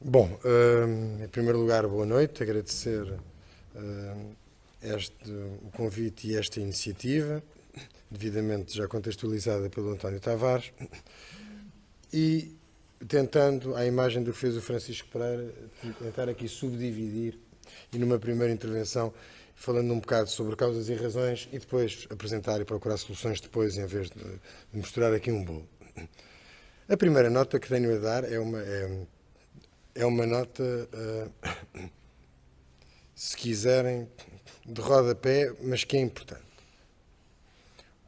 Bom, em primeiro lugar, boa noite, agradecer o convite e esta iniciativa, devidamente já contextualizada pelo António Tavares, e tentando, à imagem do que fez o Francisco Pereira, tentar aqui subdividir e numa primeira intervenção falando um bocado sobre causas e razões e depois apresentar e procurar soluções depois, em vez de misturar aqui um bolo. A primeira nota que tenho a dar é uma nota, se quiserem, de rodapé, mas que é importante.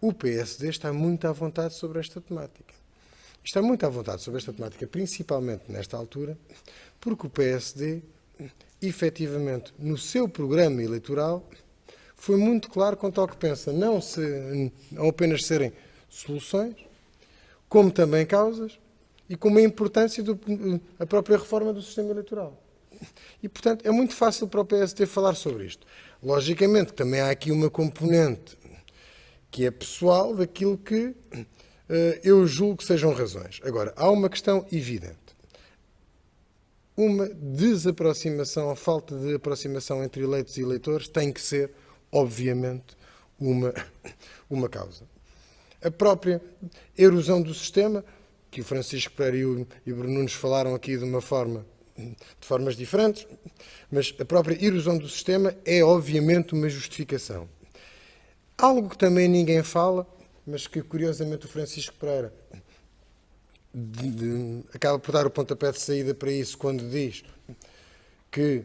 O PSD está muito à vontade sobre esta temática. Está muito à vontade sobre esta temática, principalmente nesta altura, porque o PSD, efetivamente, no seu programa eleitoral, foi muito claro quanto ao que pensa, não apenas serem soluções, como também causas, e como a importância da própria reforma do sistema eleitoral. E, portanto, é muito fácil para o PSD falar sobre isto. Logicamente, também há aqui uma componente que é pessoal daquilo que eu julgo que sejam razões. Agora, há uma questão evidente. Uma desaproximação, a falta de aproximação entre eleitos e eleitores tem que ser, obviamente, uma causa. A própria erosão do sistema, que o Francisco Pereira e o Bruno Nunes falaram aqui de formas diferentes, mas a própria erosão do sistema é, obviamente, uma justificação. Algo que também ninguém fala, mas que, curiosamente, o Francisco Pereira acaba por dar o pontapé de saída para isso quando diz que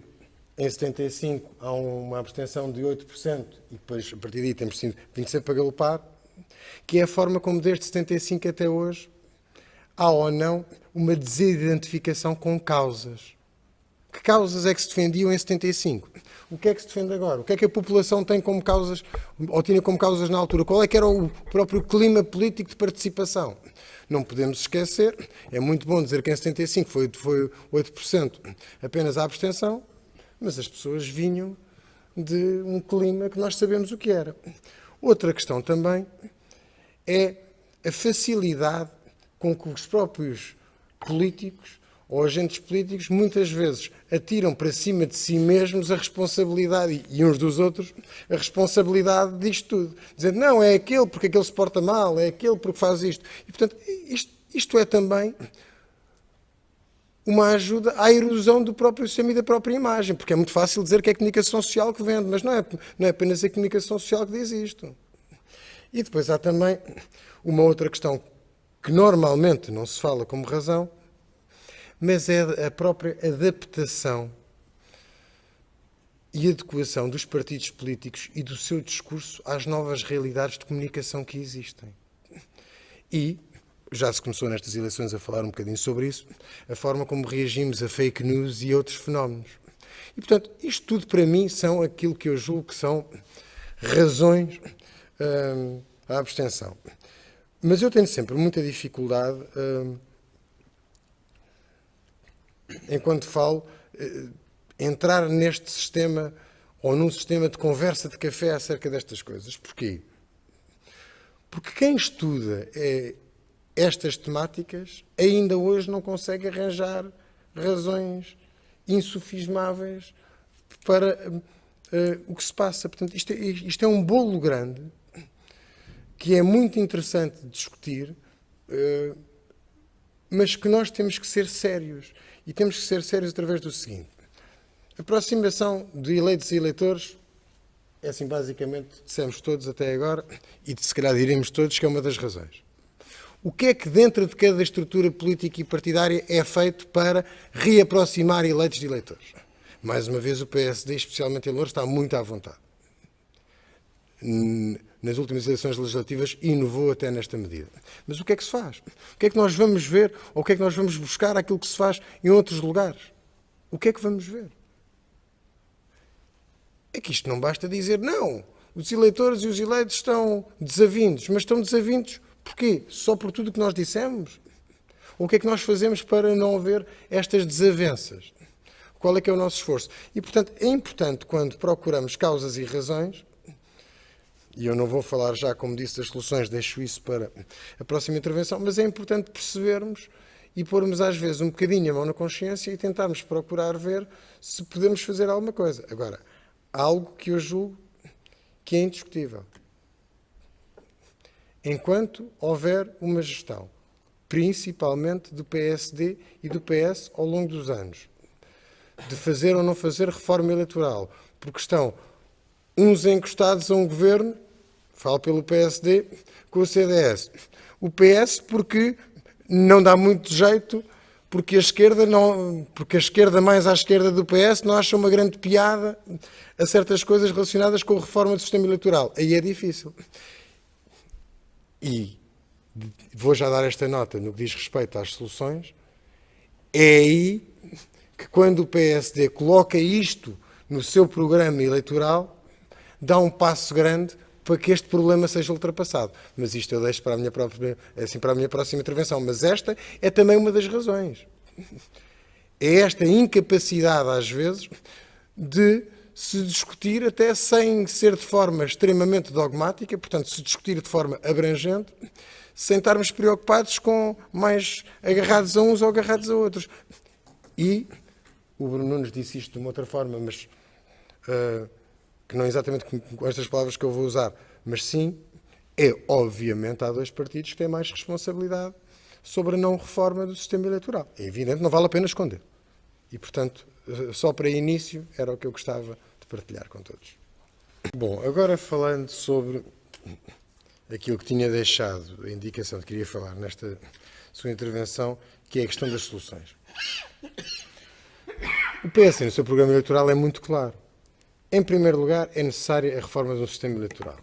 em 75 há uma abstenção de 8% e depois, a partir daí, temos 27 para galopar, que é a forma como desde 75 até hoje há ou não uma desidentificação com causas. Que causas é que se defendiam em 75? O que é que se defende agora? O que é que a população tem como causas, ou tinha como causas na altura? Qual é que era o próprio clima político de participação? Não podemos esquecer, é muito bom dizer que em 75 foi 8% apenas a abstenção, mas as pessoas vinham de um clima que nós sabemos o que era. Outra questão também é a facilidade com que os próprios políticos ou agentes políticos muitas vezes atiram para cima de si mesmos a responsabilidade, e uns dos outros, a responsabilidade disto tudo. Dizendo, não, é aquele porque aquele se porta mal, é aquele porque faz isto. E, portanto, isto é também uma ajuda à erosão do próprio sistema e da própria imagem, porque é muito fácil dizer que é a comunicação social que vende, mas não é apenas a comunicação social que diz isto. E depois há também uma outra questão que normalmente não se fala como razão, mas é a própria adaptação e adequação dos partidos políticos e do seu discurso às novas realidades de comunicação que existem. E já se começou nestas eleições a falar um bocadinho sobre isso, a forma como reagimos a fake news e outros fenómenos. E, portanto, isto tudo para mim são aquilo que eu julgo que são razões à abstenção. Mas eu tenho sempre muita dificuldade, enquanto falo, entrar neste sistema ou num sistema de conversa de café acerca destas coisas. Porquê? Porque quem estuda estas temáticas ainda hoje não consegue arranjar razões insufismáveis para o que se passa. Portanto, isto é um bolo grande que é muito interessante de discutir, mas que nós temos que ser sérios. E temos que ser sérios através do seguinte. A aproximação de eleitos e eleitores é assim, basicamente, dissemos todos até agora, e se calhar diremos todos que é uma das razões. O que é que dentro de cada estrutura política e partidária é feito para reaproximar eleitos de eleitores? Mais uma vez, o PSD, especialmente em Louros, está muito à vontade. Nas últimas eleições legislativas, inovou até nesta medida. Mas o que é que se faz? O que é que nós vamos ver, ou o que é que nós vamos buscar aquilo que se faz em outros lugares? O que é que vamos ver? É que isto não basta dizer, não, os eleitores e os eleitos estão desavindos. Mas estão desavindos porquê? Só por tudo o que nós dissemos? Ou o que é que nós fazemos para não haver estas desavenças? Qual é que é o nosso esforço? E, portanto, é importante, quando procuramos causas e razões, e eu não vou falar já, como disse, das soluções, deixo isso para a próxima intervenção, mas é importante percebermos e pormos às vezes um bocadinho a mão na consciência e tentarmos procurar ver se podemos fazer alguma coisa. Agora, algo que eu julgo que é indiscutível. Enquanto houver uma gestão, principalmente do PSD e do PS ao longo dos anos, de fazer ou não fazer reforma eleitoral, porque estão uns encostados a um governo, falo pelo PSD, com o CDS. O PS porque não dá muito jeito, porque a esquerda mais à esquerda do PS não acha uma grande piada a certas coisas relacionadas com a reforma do sistema eleitoral. Aí é difícil. E vou já dar esta nota no que diz respeito às soluções. É aí que quando o PSD coloca isto no seu programa eleitoral, dá um passo grande para que este problema seja ultrapassado. Mas isto eu deixo para a minha próxima intervenção. Mas esta é também uma das razões. É esta incapacidade, às vezes, de se discutir até sem ser de forma extremamente dogmática, portanto, se discutir de forma abrangente, sem estarmos preocupados com mais agarrados a uns ou agarrados a outros. E o Bruno Nunes disse isto de uma outra forma, mas que não é exatamente com estas palavras que eu vou usar, mas sim, obviamente, há dois partidos que têm mais responsabilidade sobre a não reforma do sistema eleitoral. É evidente, não vale a pena esconder. E, portanto, só para início, era o que eu gostava de partilhar com todos. Bom, agora falando sobre aquilo que tinha deixado, a indicação de que queria falar nesta sua intervenção, que é a questão das soluções. O PS, no seu programa eleitoral, é muito claro. Em primeiro lugar, é necessária a reforma do sistema eleitoral.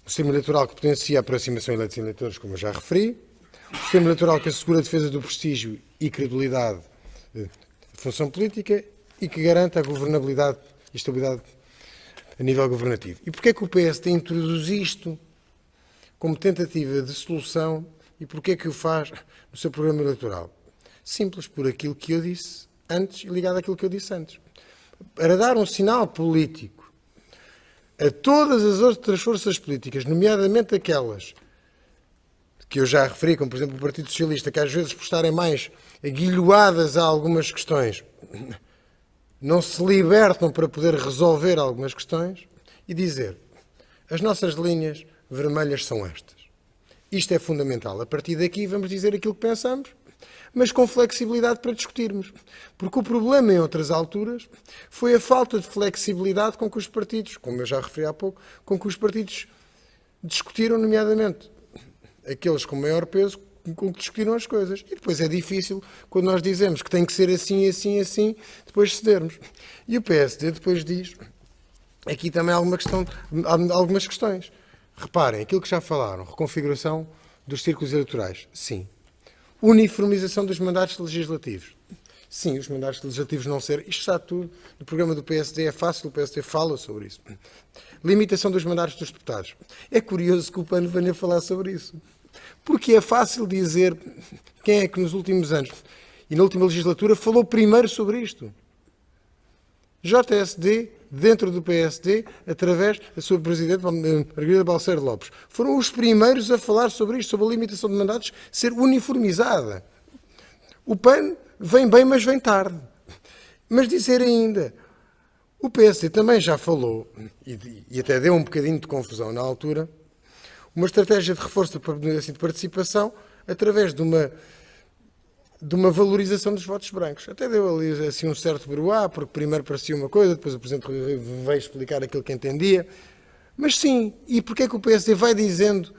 O sistema eleitoral que potencia a aproximação eleitos e eleitores, como eu já referi. O sistema eleitoral que assegura a defesa do prestígio e credibilidade da função política e que garanta a governabilidade e estabilidade a nível governativo. E porquê é que o PS tem introduzido isto como tentativa de solução e porquê é que o faz no seu programa eleitoral? Simples, por aquilo que eu disse antes e ligado àquilo que eu disse antes. Para dar um sinal político a todas as outras forças políticas, nomeadamente aquelas que eu já referi, como por exemplo o Partido Socialista, que às vezes por estarem mais aguilhoadas a algumas questões, não se libertam para poder resolver algumas questões, e dizer, as nossas linhas vermelhas são estas. Isto é fundamental. A partir daqui vamos dizer aquilo que pensamos, mas com flexibilidade para discutirmos. Porque o problema, em outras alturas, foi a falta de flexibilidade com que os partidos, como eu já referi há pouco, com que os partidos discutiram, nomeadamente aqueles com maior peso, com que discutiram as coisas. E depois é difícil, quando nós dizemos que tem que ser assim, assim, assim, depois cedermos. E o PSD depois diz, aqui também há algumas questões. Reparem, aquilo que já falaram, reconfiguração dos círculos eleitorais, sim. Uniformização dos mandatos legislativos. Sim, os mandatos legislativos não ser. Isto está tudo no programa do PSD, é fácil, o PSD fala sobre isso. Limitação dos mandatos dos deputados. É curioso que o PAN venha falar sobre isso. Porque é fácil dizer quem é que nos últimos anos e na última legislatura falou primeiro sobre isto. JSD, dentro do PSD, através da sua presidente, Margarida Balseiro Lopes. Foram os primeiros a falar sobre isto, sobre a limitação de mandatos ser uniformizada. O PAN vem bem, mas vem tarde. Mas dizer ainda, o PSD também já falou, e até deu um bocadinho de confusão na altura, uma estratégia de reforço de participação através de uma valorização dos votos brancos. Até deu ali assim um certo bruá, porque primeiro parecia uma coisa, depois o Presidente veio explicar aquilo que entendia. Mas sim, e porquê é que o PSD vai dizendo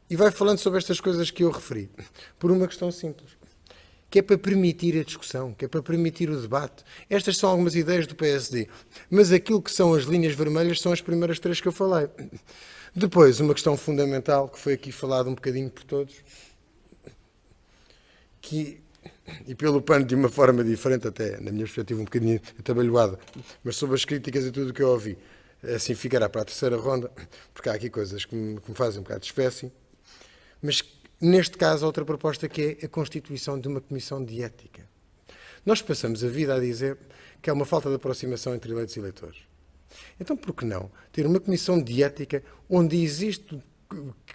e vai falando sobre estas coisas que eu referi? Por uma questão simples, que é para permitir a discussão, que é para permitir o debate. Estas são algumas ideias do PSD, mas aquilo que são as linhas vermelhas são as primeiras três que eu falei. Depois, uma questão fundamental, que foi aqui falado um bocadinho por todos, e pelo PAN de uma forma diferente, até na minha perspectiva um bocadinho atabalhoada, mas sobre as críticas e tudo o que eu ouvi, assim ficará para a terceira ronda, porque há aqui coisas que me fazem um bocado de espécie, mas neste caso há outra proposta que é a constituição de uma comissão de ética. Nós passamos a vida a dizer que há uma falta de aproximação entre eleitos e eleitores. Então, por que não ter uma comissão de ética onde existe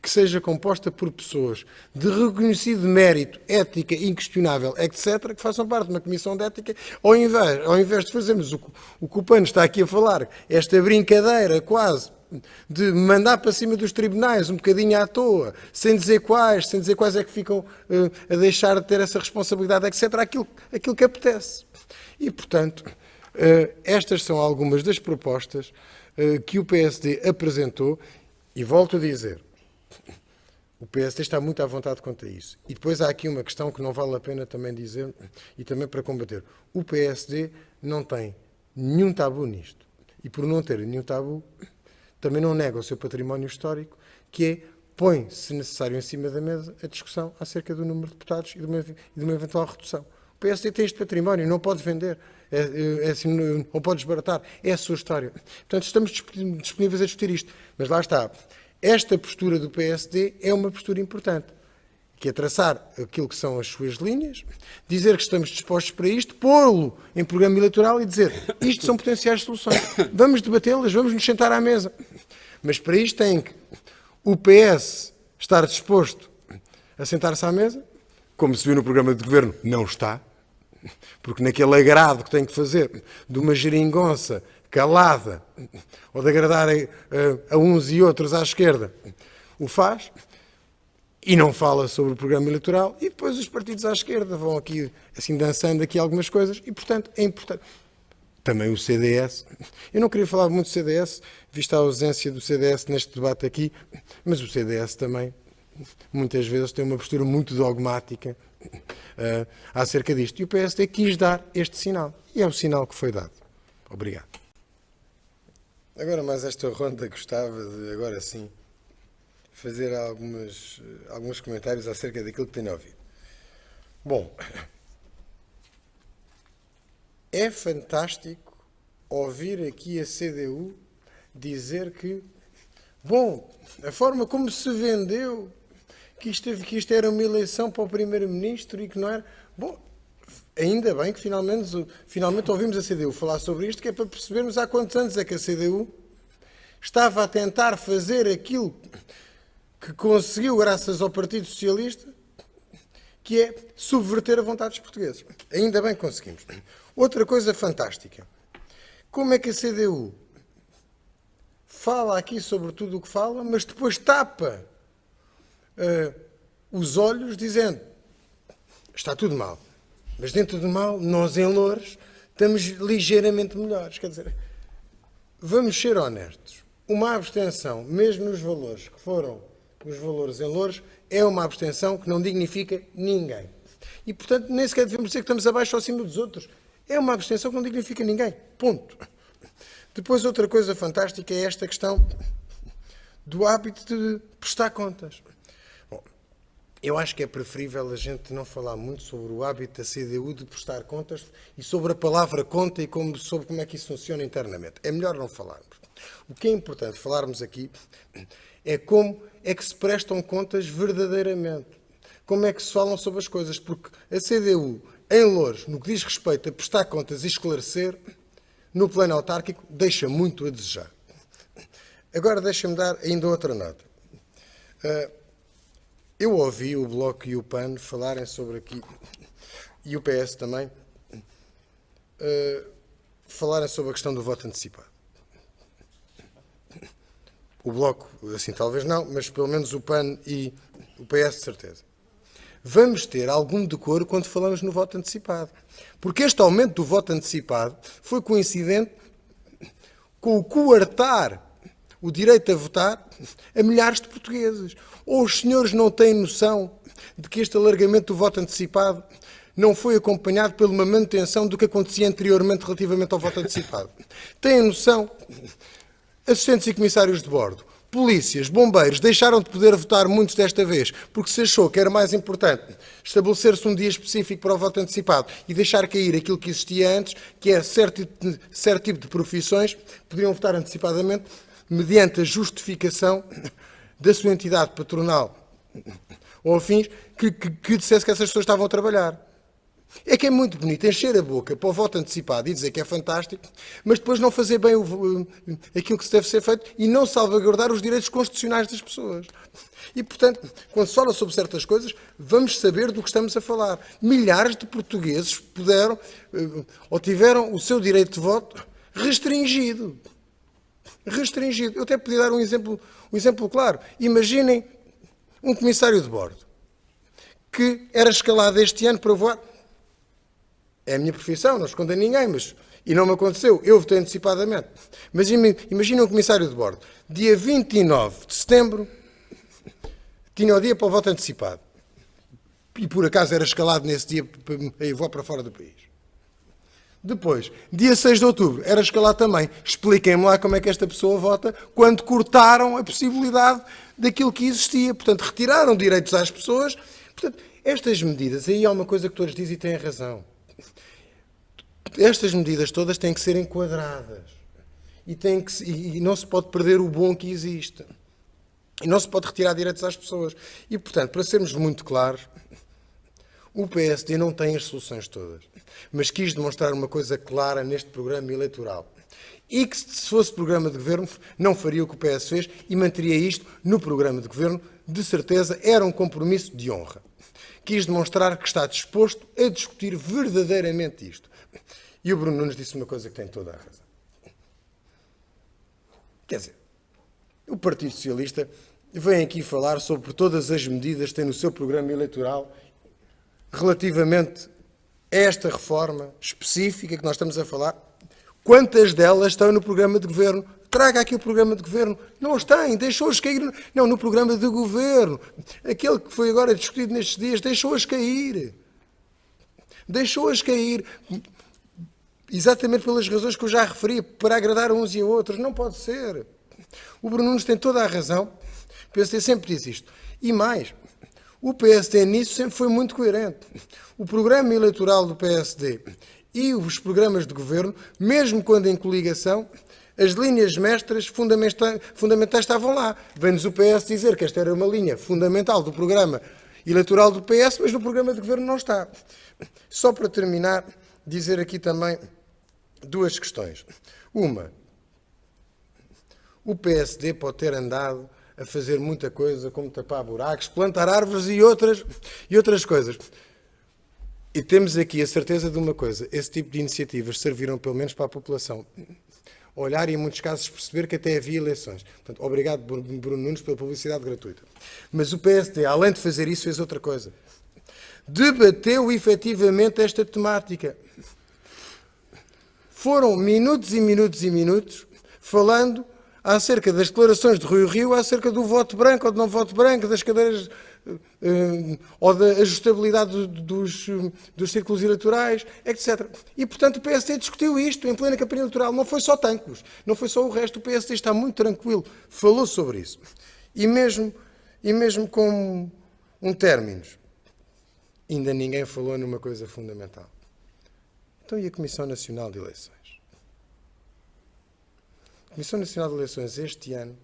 que seja composta por pessoas de reconhecido mérito, ética inquestionável, etc., que façam parte de uma comissão de ética, ao invés de fazermos o que o PAN está aqui a falar, esta brincadeira quase de mandar para cima dos tribunais um bocadinho à toa, sem dizer quais é que ficam a deixar de ter essa responsabilidade, etc., aquilo que apetece. E, portanto, estas são algumas das propostas que o PSD apresentou, e volto a dizer, o PSD está muito à vontade quanto a isso. E depois há aqui uma questão que não vale a pena também dizer, e também para combater. O PSD não tem nenhum tabu nisto. E por não ter nenhum tabu, também não nega o seu património histórico, que é, põe, se necessário, em cima da mesa a discussão acerca do número de deputados e de uma eventual redução. O PSD tem este património, não pode vender, assim, não pode desbaratar, é a sua história. Portanto, estamos disponíveis a discutir isto. Mas lá está, esta postura do PSD é uma postura importante, que é traçar aquilo que são as suas linhas, dizer que estamos dispostos para isto, pô-lo em programa eleitoral e dizer isto são potenciais soluções. Vamos debatê-las, vamos nos sentar à mesa. Mas para isto tem que o PS estar disposto a sentar-se à mesa, como se viu no programa de governo, não está, porque naquele agrado que tem que fazer de uma geringonça calada, ou de agradar a uns e outros à esquerda, o faz, e não fala sobre o programa eleitoral, e depois os partidos à esquerda vão aqui, assim, dançando aqui algumas coisas, e, portanto, é importante. Também o CDS. Eu não queria falar muito do CDS, vista a ausência do CDS neste debate aqui, mas o CDS também, muitas vezes, tem uma postura muito dogmática acerca disto. E o PSD quis dar este sinal, e é o sinal que foi dado. Obrigado. Agora, mais esta ronda, gostava de, agora sim, fazer alguns comentários acerca daquilo que tenho ouvido. Bom, é fantástico ouvir aqui a CDU dizer que, bom, a forma como se vendeu, que isto era uma eleição para o Primeiro-Ministro e que não era... Bom, ainda bem que finalmente ouvimos a CDU falar sobre isto, que é para percebermos há quantos anos é que a CDU estava a tentar fazer aquilo que conseguiu graças ao Partido Socialista, que é subverter a vontade dos portugueses. Ainda bem que conseguimos. Outra coisa fantástica. Como é que a CDU fala aqui sobre tudo o que fala, mas depois tapa os olhos dizendo está tudo mal. Mas dentro do mal, nós em Loures estamos ligeiramente melhores. Quer dizer, vamos ser honestos. Uma abstenção, mesmo nos valores que foram os valores em Loures, é uma abstenção que não dignifica ninguém. E, portanto, nem sequer devemos dizer que estamos abaixo ou acima dos outros. É uma abstenção que não dignifica ninguém. Ponto. Depois, outra coisa fantástica é esta questão do hábito de prestar contas. Bom, eu acho que é preferível a gente não falar muito sobre o hábito da CDU de prestar contas e sobre a palavra conta e sobre como é que isso funciona internamente. É melhor não falarmos. O que é importante falarmos aqui é como é que se prestam contas verdadeiramente. Como é que se falam sobre as coisas. Porque a CDU, em Loures, no que diz respeito a prestar contas e esclarecer, no plano autárquico, deixa muito a desejar. Agora deixa-me dar ainda outra nota. Eu ouvi o Bloco e o PAN falarem sobre aqui, e o PS também, falarem sobre a questão do voto antecipado. O Bloco, assim, talvez não, mas pelo menos o PAN e o PS, de certeza. Vamos ter algum decoro quando falamos no voto antecipado. Porque este aumento do voto antecipado foi coincidente com o coartar o direito a votar a milhares de portugueses. Ou os senhores não têm noção de que este alargamento do voto antecipado não foi acompanhado por uma manutenção do que acontecia anteriormente relativamente ao voto antecipado? Têm noção? Assistentes e comissários de bordo, polícias, bombeiros, deixaram de poder votar muitos desta vez, porque se achou que era mais importante estabelecer-se um dia específico para o voto antecipado e deixar cair aquilo que existia antes, que é certo tipo de profissões que poderiam votar antecipadamente, mediante a justificação da sua entidade patronal ou afins, que dissesse que essas pessoas estavam a trabalhar. É que é muito bonito encher a boca para o voto antecipado e dizer que é fantástico, mas depois não fazer bem aquilo que se deve ser feito e não salvaguardar os direitos constitucionais das pessoas. E, portanto, quando se fala sobre certas coisas, vamos saber do que estamos a falar. Milhares de portugueses puderam ou tiveram o seu direito de voto restringido. Restringido. Eu até podia dar um exemplo claro. Imaginem um comissário de bordo que era escalado este ano para voar. É a minha profissão, não escondo a ninguém, e não me aconteceu. Eu votei antecipadamente. Mas imaginem um comissário de bordo. Dia 29 de setembro tinha o dia para o voto antecipado. E por acaso era escalado nesse dia para voar para fora do país. Depois, dia 6 de outubro, era escalado também. Expliquem-me lá como é que esta pessoa vota quando cortaram a possibilidade daquilo que existia. Portanto, retiraram direitos às pessoas. Portanto, estas medidas, aí há uma coisa que todos dizem e têm razão. Estas medidas todas têm que ser enquadradas. E não se pode perder o bom que existe. E não se pode retirar direitos às pessoas. E, portanto, para sermos muito claros, o PSD não tem as soluções todas. Mas quis demonstrar uma coisa clara neste programa eleitoral. E que, se fosse programa de governo, não faria o que o PS fez e manteria isto no programa de governo. De certeza, era um compromisso de honra. Quis demonstrar que está disposto a discutir verdadeiramente isto. E o Bruno Nunes disse uma coisa que tem toda a razão. Quer dizer, o Partido Socialista vem aqui falar sobre todas as medidas que tem no seu programa eleitoral relativamente a esta reforma específica que nós estamos a falar. Quantas delas estão no programa de governo? Traga aqui o programa de governo. Não os tem, deixou-os cair. Não, no programa de governo. Aquele que foi agora discutido nestes dias, deixou-as cair. Deixou-as cair. Exatamente pelas razões que eu já referi, para agradar a uns e a outros. Não pode ser. O Bruno Nunes tem toda a razão. O PSD sempre diz isto. E mais, o PSD nisso sempre foi muito coerente. O programa eleitoral do PSD e os programas de governo, mesmo quando em coligação, as linhas mestras fundamentais estavam lá. Vem-nos o PS dizer que esta era uma linha fundamental do programa eleitoral do PS, mas no programa de governo não está. Só para terminar, dizer aqui também duas questões. Uma, o PSD pode ter andado a fazer muita coisa, como tapar buracos, plantar árvores e outras coisas. E temos aqui a certeza de uma coisa, esse tipo de iniciativas serviram pelo menos para a população olhar e em muitos casos perceber que até havia eleições. Portanto, obrigado Bruno Nunes pela publicidade gratuita. Mas o PSD, além de fazer isso, fez outra coisa. Debateu efetivamente esta temática. Foram minutos e minutos e minutos falando acerca das declarações de Rui Rio, acerca do voto branco ou de não voto branco, das cadeiras ou da ajustabilidade dos círculos eleitorais, etc. E, portanto, o PSD discutiu isto em plena campanha eleitoral. Não foi só Tancos, não foi só o resto. O PSD está muito tranquilo, falou sobre isso. E mesmo com um términos, ainda ninguém falou numa coisa fundamental. Então, e a Comissão Nacional de Eleições? A Comissão Nacional de Eleições este ano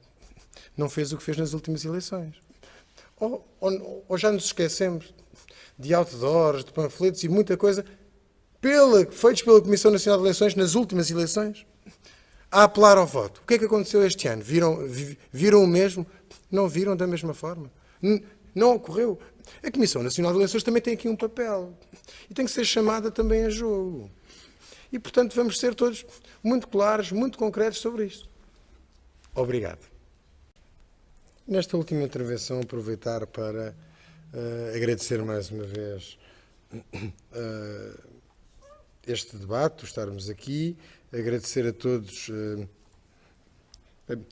não fez o que fez nas últimas eleições. Ou já nos esquecemos de outdoors, de panfletos e muita coisa feitos pela Comissão Nacional de Eleições nas últimas eleições a apelar ao voto. O que é que aconteceu este ano? Viram o mesmo? Não viram da mesma forma? Não ocorreu. A Comissão Nacional de Eleições também tem aqui um papel e tem que ser chamada também a jogo. E, portanto, vamos ser todos muito claros, muito concretos sobre isto. Obrigado. Nesta última intervenção, aproveitar para agradecer mais uma vez este debate, estarmos aqui, agradecer a todos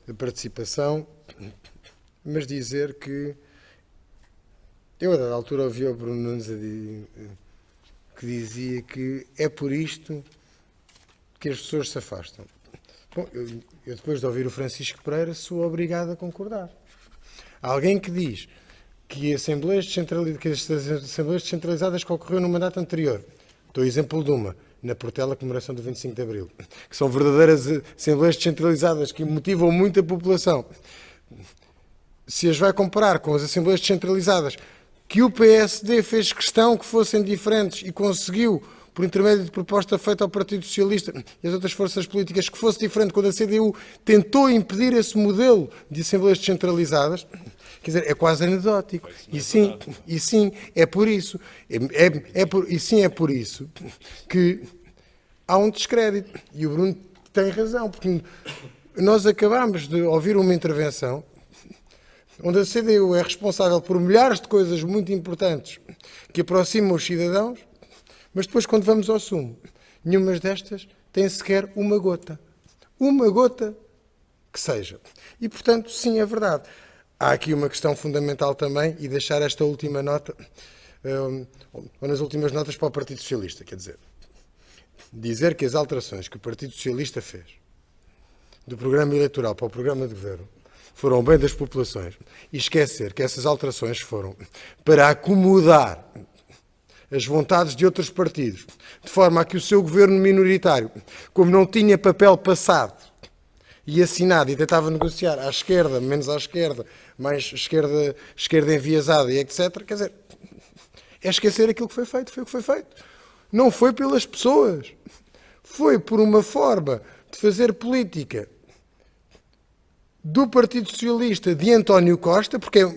a participação, mas dizer que eu, a dada altura, ouvi o Bruno Nunes que dizia que é por isto que as pessoas se afastam. Bom, eu depois de ouvir o Francisco Pereira, sou obrigado a concordar. Há alguém que diz que as assembleias descentralizadas que ocorreu no mandato anterior, dou exemplo de uma, na Portela, comemoração do 25 de Abril, que são verdadeiras assembleias descentralizadas que motivam muito a população. Se as vai comparar com as assembleias descentralizadas que o PSD fez questão que fossem diferentes e conseguiu, por intermédio de proposta feita ao Partido Socialista e as outras forças políticas, que fosse diferente quando a CDU tentou impedir esse modelo de assembleias descentralizadas, quer dizer, é quase anedótico. E sim, é por isso. É por isso que há um descrédito. E o Bruno tem razão, porque nós acabamos de ouvir uma intervenção onde a CDU é responsável por milhares de coisas muito importantes que aproximam os cidadãos, mas depois, quando vamos ao sumo, nenhuma destas tem sequer uma gota. Uma gota que seja. E, portanto, sim, é verdade. Há aqui uma questão fundamental também, e deixar esta última nota, ou nas últimas notas para o Partido Socialista, quer dizer que as alterações que o Partido Socialista fez do programa eleitoral para o programa de governo foram o bem das populações, e esquecer que essas alterações foram para acomodar as vontades de outros partidos, de forma a que o seu governo minoritário, como não tinha papel passado e assinado e tentava negociar à esquerda, menos à esquerda, mais esquerda enviesada e etc., quer dizer, é esquecer aquilo que foi feito. Foi o que foi feito. Não foi pelas pessoas. Foi por uma forma de fazer política do Partido Socialista de António Costa, porque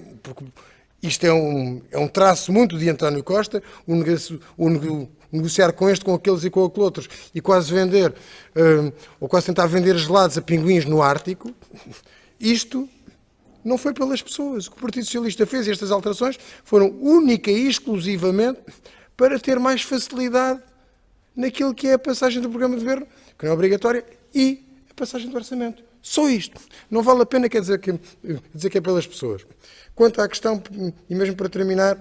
isto é um traço muito de António Costa, negociar com este, com aqueles e com aqueles outros, e quase vender, ou quase tentar vender gelados a pinguins no Ártico. Isto não foi pelas pessoas. O que o Partido Socialista fez, estas alterações, foram única e exclusivamente para ter mais facilidade naquilo que é a passagem do programa de governo, que não é obrigatória, e a passagem do orçamento. Só isto. Não vale a pena dizer que é pelas pessoas. Quanto à questão, e mesmo para terminar,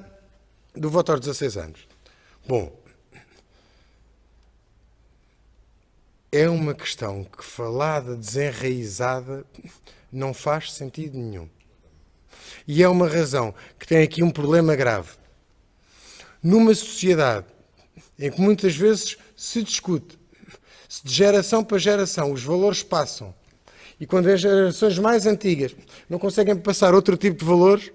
do voto aos 16 anos. Bom, é uma questão que, falada, desenraizada, não faz sentido nenhum. E é uma razão que tem aqui um problema grave. Numa sociedade em que muitas vezes se discute, se de geração para geração os valores passam, e quando as gerações mais antigas não conseguem passar outro tipo de valores,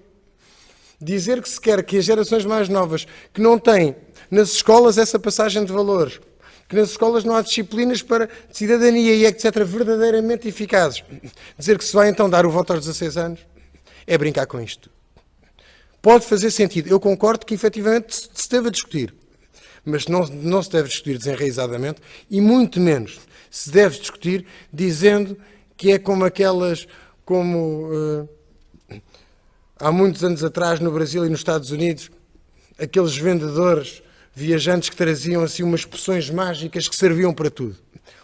dizer que se quer que as gerações mais novas, que não têm nas escolas essa passagem de valores, que nas escolas não há disciplinas para cidadania e etc. verdadeiramente eficazes, dizer que se vai então dar o voto aos 16 anos, é brincar com isto. Pode fazer sentido. Eu concordo que efetivamente se deve discutir, mas não se deve discutir desenraizadamente e muito menos se deve discutir dizendo que é como há muitos anos atrás no Brasil e nos Estados Unidos, aqueles vendedores viajantes que traziam assim umas poções mágicas que serviam para tudo.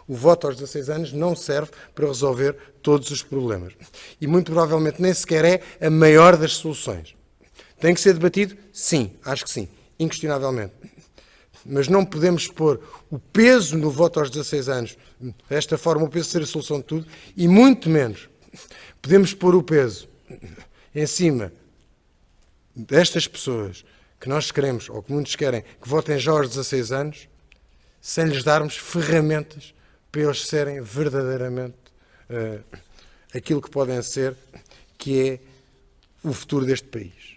O voto aos 16 anos não serve para resolver todos os problemas. E muito provavelmente nem sequer é a maior das soluções. Tem que ser debatido? Sim, acho que sim, inquestionavelmente. Mas não podemos pôr o peso no voto aos 16 anos, desta forma o peso ser a solução de tudo, e muito menos podemos pôr o peso em cima destas pessoas que nós queremos, ou que muitos querem, que votem já aos 16 anos, sem lhes darmos ferramentas para eles serem verdadeiramente aquilo que podem ser, que é o futuro deste país.